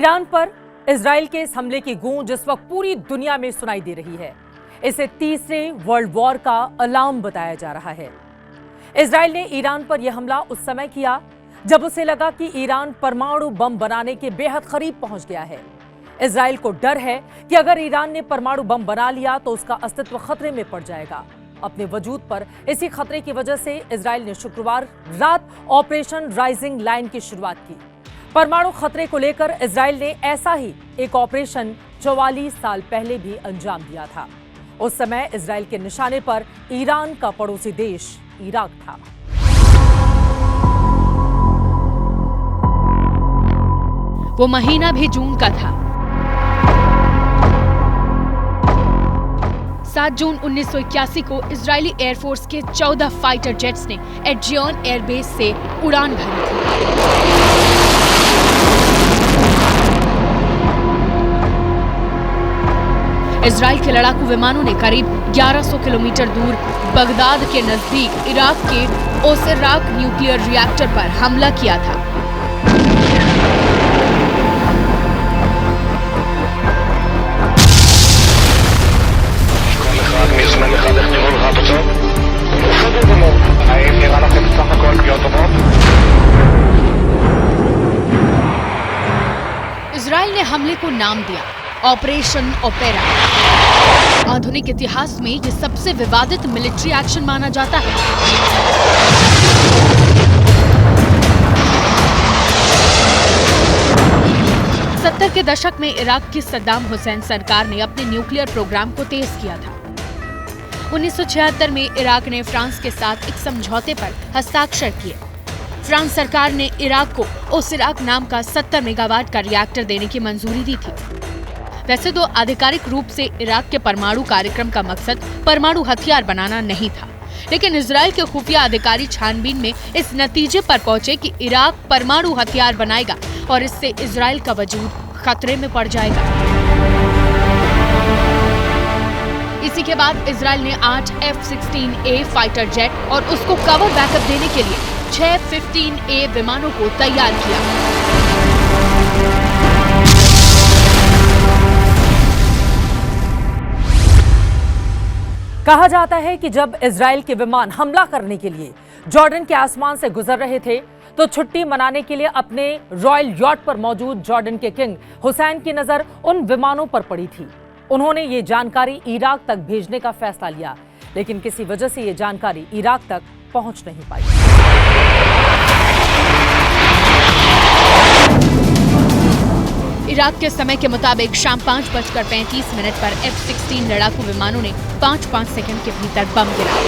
Iran पर Israel के इस हमले की गूंज इस वक्त पूरी दुनिया में सुनाई दे रही है। इसे तीसरे वर्ल्ड वॉर का अलार्म बताया जा रहा है। इजराइल ने ईरान पर यह हमला उस समय किया जब उसे लगा कि ईरान परमाणु बम बनाने के बेहद करीब पहुंच गया है। इजराइल को डर है कि अगर ईरान ने परमाणु बम बना लिया तो उसका अस्तित्व खतरे में पड़ जाएगा। अपने वजूद पर इसी खतरे की वजह से इजराइल ने शुक्रवार रात ऑपरेशन राइजिंग लाइन की शुरुआत की। परमाणु खतरे को लेकर इजराइल ने ऐसा ही एक ऑपरेशन 44 साल पहले भी अंजाम दिया था। उस समय इजराइल के निशाने पर ईरान का पड़ोसी देश इराक था। वो महीना भी जून का था। 7 जून 1981 को इजरायली एयरफोर्स के 14 फाइटर जेट्स ने एजियन एयरबेस से उड़ान भरी थी। इजराइल के लड़ाकू विमानों ने करीब 1100 किलोमीटर दूर बगदाद के नजदीक इराक के ओसेराक न्यूक्लियर रिएक्टर पर हमला किया था। इजराइल ने हमले को नाम दिया ऑपरेशन ओपेरा। आधुनिक इतिहास में यह सबसे विवादित मिलिट्री एक्शन माना जाता है। सत्तर के दशक में इराक की सद्दाम हुसैन सरकार ने अपने न्यूक्लियर प्रोग्राम को तेज किया था। 1976 में इराक ने फ्रांस के साथ एक समझौते पर हस्ताक्षर किए। फ्रांस सरकार ने इराक को ओसेराक नाम का 70 मेगावाट का रिएक्टर देने की मंजूरी दी थी। वैसे तो आधिकारिक रूप से इराक के परमाणु कार्यक्रम का मकसद परमाणु हथियार बनाना नहीं था, लेकिन इजराइल के खुफिया अधिकारी छानबीन में इस नतीजे पर पहुंचे कि इराक परमाणु हथियार बनाएगा और इससे इजराइल का वजूद खतरे में पड़ जाएगा। इसी के बाद इजराइल ने 8 F-16A फाइटर जेट और उसको कवर बैकअप देने के लिए 6 F-15A विमानों को तैयार किया। कहा जाता है कि जब इजराइल के विमान हमला करने के लिए जॉर्डन के आसमान से गुजर रहे थे तो छुट्टी मनाने के लिए अपने रॉयल यॉट पर मौजूद जॉर्डन के किंग हुसैन की नजर उन विमानों पर पड़ी थी। उन्होंने ये जानकारी इराक तक भेजने का फैसला लिया, लेकिन किसी वजह से ये जानकारी इराक तक पहुंच नहीं पाई। इराक के समय के मुताबिक शाम 5:35 पर F-16 लड़ाकू विमानों ने 5 सेकंड के भीतर बम गिराया।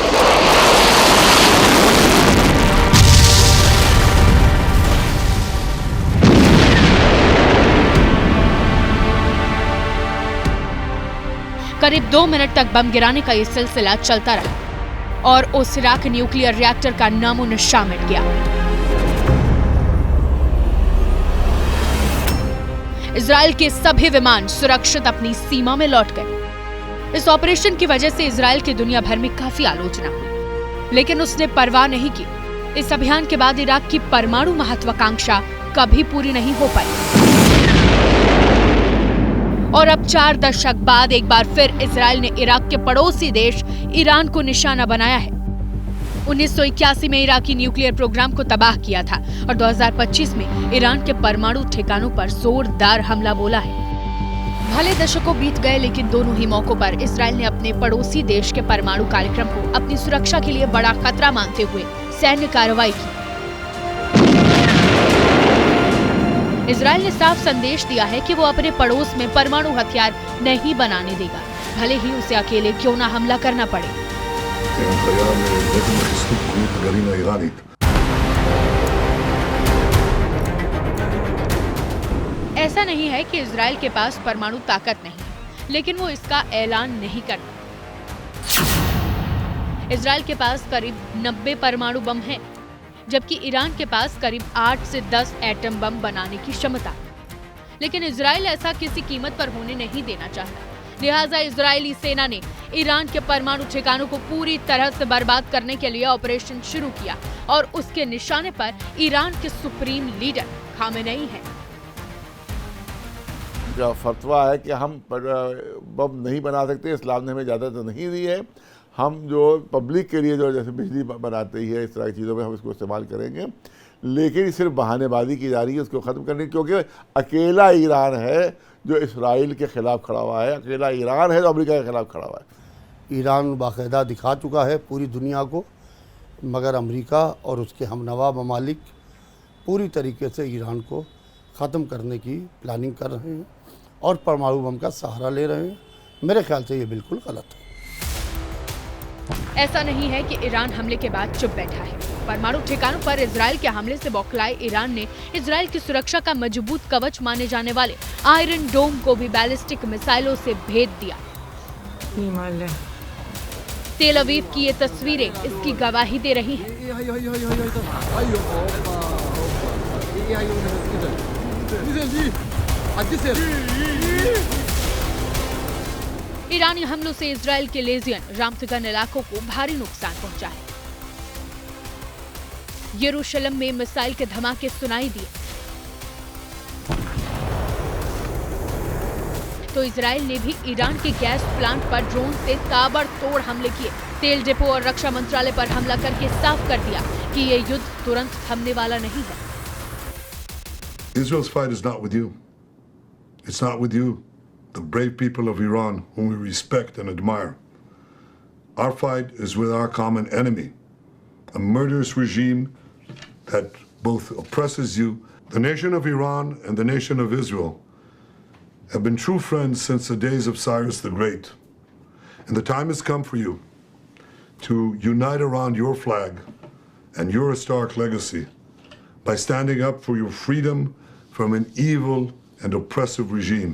करीब 2 मिनट तक बम गिराने का ये सिलसिला चलता रहा और ओसेराक न्यूक्लियर रिएक्टर का नामो निशान मिट गया। इजराइल के सभी विमान सुरक्षित अपनी सीमा में लौट गए। इस ऑपरेशन की वजह से इजराइल की दुनिया भर में काफी आलोचना हुई, लेकिन उसने परवाह नहीं की। इस अभियान के बाद इराक की परमाणु महत्वाकांक्षा कभी पूरी नहीं हो पाई और अब 4 दशक बाद एक बार फिर इजराइल ने इराक के पड़ोसी देश ईरान को निशाना बनाया है। 1981 में इराकी न्यूक्लियर प्रोग्राम को तबाह किया था और 2025 में ईरान के परमाणु ठिकानों पर जोरदार हमला बोला है। भले दशकों बीत गए, लेकिन दोनों ही मौकों पर इजराइल ने अपने पड़ोसी देश के परमाणु कार्यक्रम को अपनी सुरक्षा के लिए बड़ा खतरा मानते हुए सैन्य कार्रवाई की। इजराइल ने साफ संदेश दिया है कि वो अपने पड़ोस में परमाणु हथियार नहीं बनाने देगा, भले ही उसे अकेले क्यों न हमला करना पड़े। ऐसा नहीं है कि इजराइल के पास परमाणु ताकत नहीं, लेकिन वो इसका ऐलान नहीं करता। इजराइल के पास करीब 90 परमाणु बम हैं, जबकि ईरान के पास करीब 8 से 10 एटम बम बनाने की क्षमता। लेकिन इजराइल ऐसा किसी कीमत पर होने नहीं देना चाहता। लिहाजा इजरायली सेना ने ईरान के परमाणु ठिकानों को पूरी तरह से बर्बाद करने के लिए ऑपरेशन शुरू किया और उसके निशाने पर ईरान के सुप्रीम लीडर खामेनेई हैं। का फतवा है कि हम बम नहीं बना सकते, इस्लाम ने हमें इजाज़त नहीं दी है। हम जो पब्लिक के लिए जो जैसे बिजली बनाते ही है, इस तरह की चीज़ों में हम इसको इस्तेमाल करेंगे, लेकिन सिर्फ बहानेबाजी की जा रही है उसको ख़त्म करने की, क्योंकि अकेला ईरान है जो इसराइल के ख़िलाफ़ खड़ा हुआ है, अकेला ईरान है जो अमेरिका के ख़िलाफ़ खड़ा हुआ है। ईरान बाकायदा दिखा चुका है पूरी दुनिया को, मगर अमेरिका और उसके हमनवा ममालिक पूरी तरीके से ईरान को ख़त्म करने की प्लानिंग कर रहे हैं और परमाणु बम का सहारा ले रहे हैं। मेरे ख्याल से ये बिल्कुल गलत है। ऐसा नहीं है कि ईरान हमले के बाद चुप बैठा है। परमाणु ठिकानों पर इजराइल के हमले से बौखलाए ईरान ने इजराइल की सुरक्षा का मजबूत कवच माने जाने वाले आयरन डोम को भी बैलिस्टिक मिसाइलों से भेद दिया। तेल अवीव की ये तस्वीरें इसकी गवाही दे रही हैं। ईरानी हमलों से इजराइल के लेजियन रामतगन इलाकों को भारी नुकसान पहुंचा है। यरूशलेम में मिसाइल के धमाके सुनाई दिए तो इजराइल ने भी ईरान के गैस प्लांट पर ड्रोन से ताबड़तोड़ हमले किए। तेल डिपो और रक्षा मंत्रालय पर हमला करके साफ कर दिया कि ये युद्ध तुरंत थमने वाला नहीं है। Israel's fight is not with you. It's not with you, the brave people of Iran whom we respect and admire. Our fight is with our common enemy, a murderous regime that both oppresses you. The nation of Iran and the nation of Israel have been true friends since the days of Cyrus the Great. And the time has come for you to unite around your flag and your historic legacy by standing up for your freedom from an evil and oppressive regime.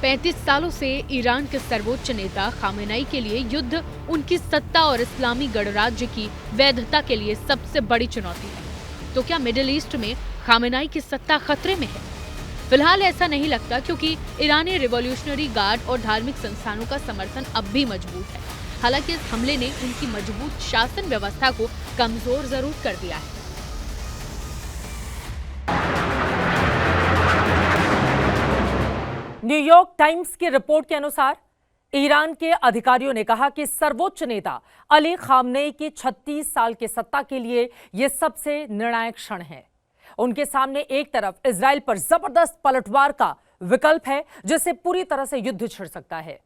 35 सालों से Iran के सर्वोच्च नेता Khamenei के लिए युद्ध उनकी सत्ता और इस्लामी गणराज्य की वैधता के लिए सबसे बड़ी चुनौती है। तो क्या मिडिल ईस्ट में खामेनेई की सत्ता खतरे में है? फिलहाल ऐसा नहीं लगता, क्योंकि ईरानी रिवॉल्यूशनरी गार्ड और धार्मिक संस्थानों का समर्थन अब भी मजबूत है। हालांकि इस हमले ने उनकी मजबूत शासन व्यवस्था को कमजोर जरूर कर दिया है। न्यूयॉर्क टाइम्स की रिपोर्ट के अनुसार ईरान के अधिकारियों ने कहा कि सर्वोच्च नेता अली खामनेई की 36 साल की सत्ता के लिए यह सबसे निर्णायक क्षण है। उनके सामने एक तरफ इजराइल पर जबरदस्त पलटवार का विकल्प है, जिससे पूरी तरह से युद्ध छिड़ सकता है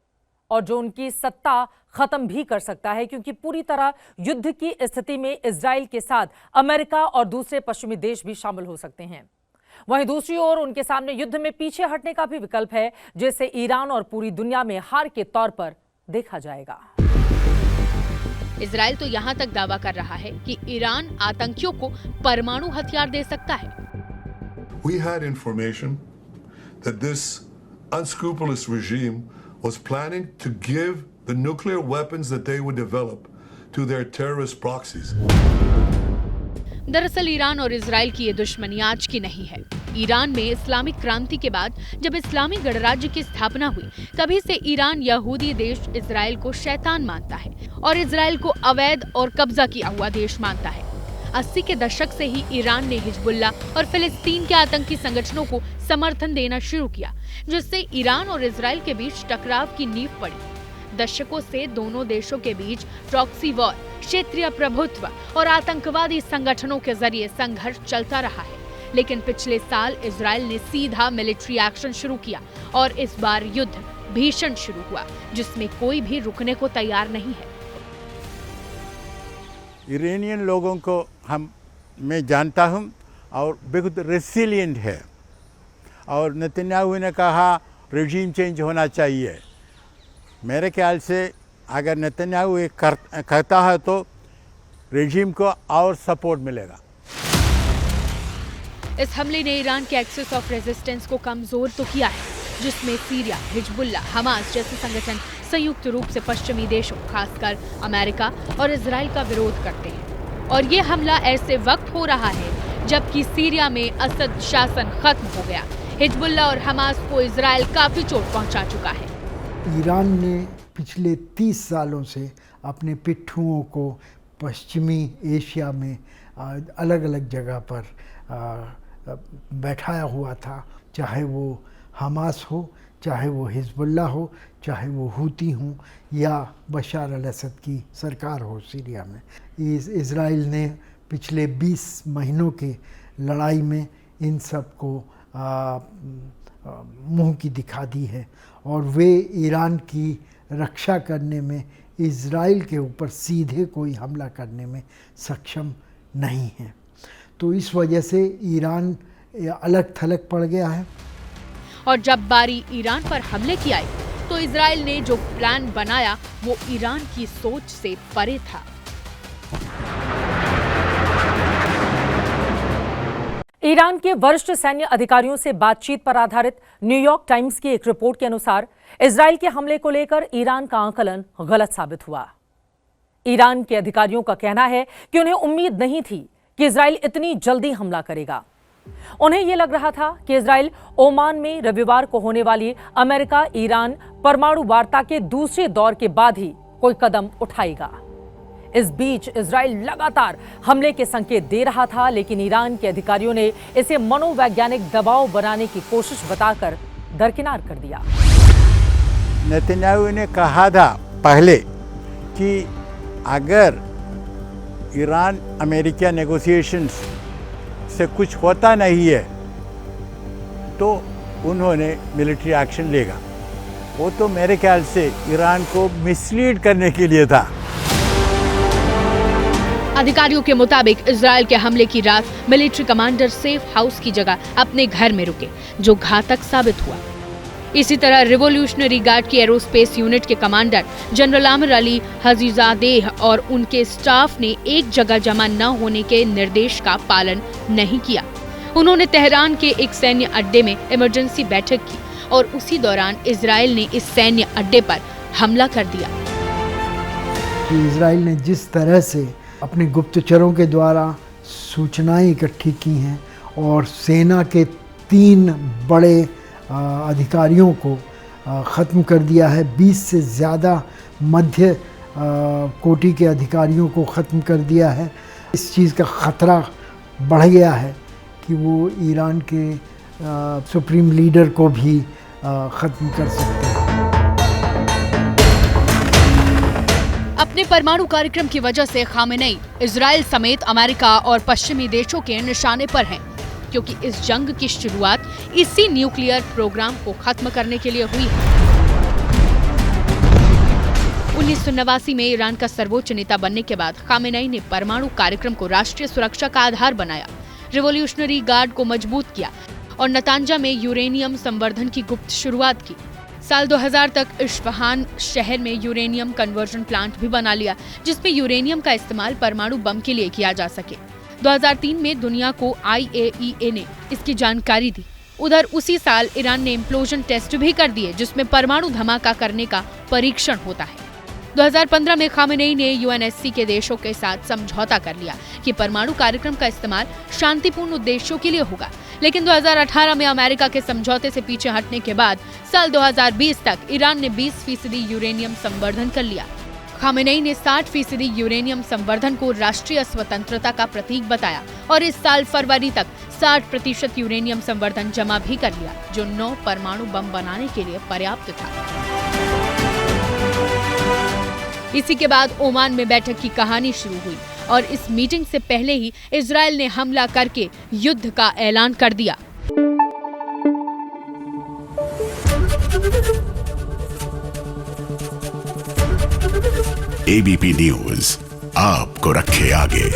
और जो उनकी सत्ता खत्म भी कर सकता है, क्योंकि पूरी तरह युद्ध की स्थिति में इजराइल के साथ अमेरिका और दूसरे पश्चिमी देश भी शामिल हो सकते हैं। वहीं दूसरी ओर उनके सामने युद्ध में पीछे हटने का भी विकल्प है, जिसे ईरान और पूरी दुनिया में हार के तौर पर देखा जाएगा। इजराइल तो यहाँ तक दावा कर रहा है कि ईरान आतंकियों को परमाणु हथियार दे सकता है। We had information that this unscrupulous regime was planning to give the nuclear weapons that they would develop to their terrorist proxies. दरअसल ईरान और इजराइल की ये दुश्मनी आज की नहीं है। ईरान में इस्लामिक क्रांति के बाद जब इस्लामी गणराज्य की स्थापना हुई, तभी से ईरान यहूदी देश इजराइल को शैतान मानता है और इजराइल को अवैध और कब्जा किया हुआ देश मानता है। 80 के दशक से ही ईरान ने हिजबुल्ला और फिलिस्तीन के आतंकी संगठनों को समर्थन देना शुरू किया, जिससे ईरान और इजराइल के बीच टकराव की नींव पड़ी। दशकों से दोनों देशों के बीच प्रॉक्सी वॉर, क्षेत्रीय प्रभुत्व और आतंकवादी संगठनों के जरिए संघर्ष चलता रहा है। लेकिन पिछले साल इजराइल ने सीधा मिलिट्री एक्शन शुरू किया और इस बार युद्ध भीषण शुरू हुआ, जिसमें कोई भी रुकने को तैयार नहीं है। ईरानियन लोगों को मैं जानता हूं और बहुत रेसिलिएंट है, और नेतन्याहू ने कहा रेजिम चेंज होना चाहिए। मेरे ख्याल से अगर नेतन्याहू ये करता है तो रेजिम को और सपोर्ट मिलेगा। इस हमले ने ईरान के एक्सिस ऑफ रेजिस्टेंस को कमजोर तो किया है, जिसमें सीरिया, हिजबुल्ला, हमास जैसे संगठन संयुक्त रूप से पश्चिमी देशों खासकर अमेरिका और इजराइल का विरोध करते हैं। और ये हमला ऐसे वक्त हो रहा है जबकि सीरिया में असद शासन खत्म हो गया। हिजबुल्लाह और हमास को इजराइल काफी चोट पहुंचा चुका है। ईरान ने पिछले 30 सालों से अपने पिट्ठुओं को पश्चिमी एशिया में अलग अलग जगह पर बैठाया हुआ था, चाहे वो हमास हो, चाहे वो हिजबुल्लाह हो, चाहे वो हूती हों या बशार अल असद की सरकार हो सीरिया में। इज़राइल ने पिछले 20 महीनों के लड़ाई में इन सब को मुंह की दिखा दी है और वे ईरान की रक्षा करने में, इज़राइल के ऊपर सीधे कोई हमला करने में सक्षम नहीं है। तो इस वजह से ईरान अलग थलग पड़ गया है। और जब बारी ईरान पर हमले की आई तो इजराइल ने जो प्लान बनाया वो ईरान की सोच से परे था। ईरान के वरिष्ठ सैन्य अधिकारियों से बातचीत पर आधारित न्यूयॉर्क टाइम्स की एक रिपोर्ट के अनुसार इजराइल के हमले को लेकर ईरान का आकलन गलत साबित हुआ। ईरान के अधिकारियों का कहना है कि उन्हें उम्मीद नहीं थी कि इजराइल इतनी जल्दी हमला करेगा। उन्हें यह लग रहा था कि इजराइल ओमान में रविवार को होने वाली अमेरिका ईरान परमाणु वार्ता के दूसरे दौर के बाद ही कोई कदम उठाएगा। इस बीच इजराइल लगातार हमले के संकेत दे रहा था, लेकिन ईरान के अधिकारियों ने इसे मनोवैज्ञानिक दबाव बनाने की कोशिश बताकर दरकिनार कर दिया। नेतन्याहू ने कहा था पहले कि अगर ईरान अमेरिका नेगोशिएशंस से कुछ होता नहीं है तो उन्होंने मिलिट्री एक्शन लेगा। वो तो मेरे ख्याल से ईरान को मिसलीड करने के लिए था। अधिकारियों के मुताबिक इजराइल के हमले की रात मिलिट्री कमांडर सेफ हाउस की जगह अपने घर में रुके, जो घातक साबित हुआ। इसी तरह रिवोल्यूशनरी गार्ड की एरोस्पेस यूनिट के commander general Aamir Ali Hajizadeh और उनके स्टाफ ने एक जगह जमा न होने के निर्देश का पालन नहीं किया। उन्होंने तेहरान के एक सैन्य अड्डे में इमरजेंसी बैठक की और उसी दौरान इजराइल ने इस सैन्य अड्डे पर हमला कर दिया। इजराइल ने जिस तरह से अपने गुप्तचरों के द्वारा सूचनाएं इकट्ठी की हैं और सेना के 3 बड़े अधिकारियों को ख़त्म कर दिया है, 20 से ज़्यादा मध्य कोटि के अधिकारियों को ख़त्म कर दिया है। इस चीज़ का ख़तरा बढ़ गया है कि वो ईरान के सुप्रीम लीडर को भी ख़त्म कर सकते हैं। अपने परमाणु कार्यक्रम की वजह से खामेनेई इजराइल समेत अमेरिका और पश्चिमी देशों के निशाने पर हैं, क्योंकि इस जंग की शुरुआत इसी न्यूक्लियर प्रोग्राम को खत्म करने के लिए हुई है। 1989 में ईरान का सर्वोच्च नेता बनने के बाद खामेनेई ने परमाणु कार्यक्रम को राष्ट्रीय सुरक्षा का आधार बनाया, रिवोल्यूशनरी गार्ड को मजबूत किया और नतांजा में यूरेनियम संवर्धन की गुप्त शुरुआत की। साल 2000 तक इस्फहान शहर में यूरेनियम कन्वर्जन प्लांट भी बना लिया, जिसमें यूरेनियम का इस्तेमाल परमाणु बम के लिए किया जा सके। 2003 में दुनिया को IAEA ने इसकी जानकारी दी। उधर उसी साल ईरान ने इम्प्लोजन टेस्ट भी कर दिए, जिसमें परमाणु धमाका करने का परीक्षण होता है। 2015 में खामेनेई ने UNSC के देशों के साथ समझौता कर लिया कि परमाणु कार्यक्रम का इस्तेमाल शांतिपूर्ण उद्देश्यों के लिए होगा, लेकिन 2018 में अमेरिका के समझौते से पीछे हटने के बाद साल 2020 तक ईरान ने 20% यूरेनियम संवर्धन कर लिया। खामेनेई ने 60% यूरेनियम संवर्धन को राष्ट्रीय स्वतंत्रता का प्रतीक बताया और इस साल फरवरी तक 60% यूरेनियम संवर्धन जमा भी कर लिया, जो 9 परमाणु बम बनाने के लिए पर्याप्त था। इसी के बाद ओमान में बैठक की कहानी शुरू हुई और इस मीटिंग से पहले ही इजराइल ने हमला करके युद्ध का ऐलान कर दिया। ABP न्यूज़ आपको रखे आगे।